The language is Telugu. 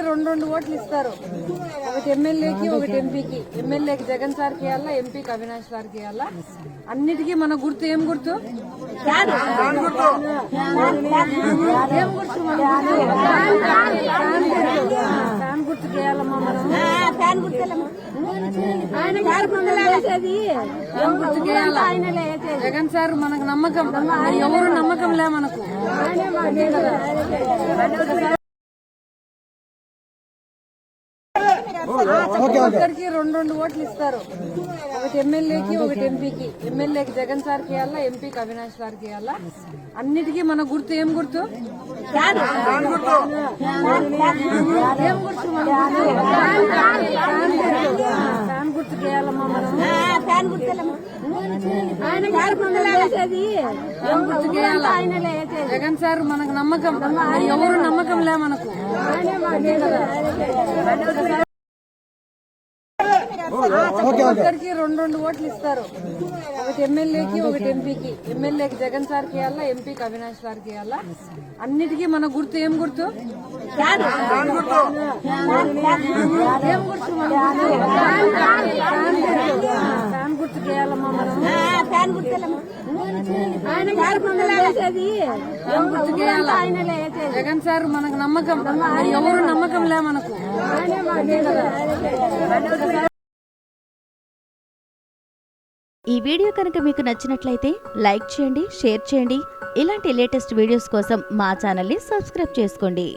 రెండు ఓట్లు ఇస్తారు. ఒకటి ఎమ్మెల్యేకి, ఒకటి ఎంపీకి. ఎమ్మెల్యేకి జగన్ సార్కి వేయాలా, ఎంపీకి అవినాష్ సార్కి వేయాలా. అన్నిటికీ మన గుర్తు ఏం గుర్తు? ఏం గుర్తు? ఫ్యాన్ గుర్తుకి వేయాలమ్మా మనం. ఏం గుర్తుకి వేయాలా? జగన్ సార్ మనకు నమ్మకం, ఎవరు నమ్మకం లే మనకు. ఒక్కరికి రెండు ఓట్లు ఇస్తారు. ఒకటి ఎమ్మెల్యేకి, ఒకటి ఎంపీకి. ఎమ్మెల్యేకి జగన్ సార్కి వేయాలా, ఎంపీకి అవినాష్ సార్కి వేయాలా. అన్నిటికీ మన గుర్తు ఏం గుర్తు? ఏం గుర్తు? ఫ్యాన్ గుర్తుకి వేయాలమ్మా మనం. ఏం గుర్తుకి వేయాలా? జగన్ సార్ మనకు నమ్మకం, ఎవరు నమ్మకం లే మనకు. ఒక్కరికి రెండు ఓట్లు ఇస్తారు. ఒకటి ఎమ్మెల్యేకి, ఒకటి ఎంపీకి. ఎమ్మెల్యేకి జగన్ సార్కి వేయాలా, ఎంపీకి అవినాష్ సార్కి వేయాలా. అన్నిటికీ మన గుర్తు ఏం గుర్తు? ఏం గుర్తు? ఫ్యాన్ గుర్తుకి వేయాలమ్మా మనం. ఏం గుర్తుకి వేయాలా? జగన్ సార్ మనకు నమ్మకం, ఎవరు నమ్మకం లే మనకు. ఈ వీడియో కనుక మీకు నచ్చినట్లయితే లైక్ చేయండి, షేర్ చేయండి. ఇలాంటి లేటెస్ట్ వీడియోస్ కోసం మా ఛానల్ని సబ్స్క్రైబ్ చేసుకోండి.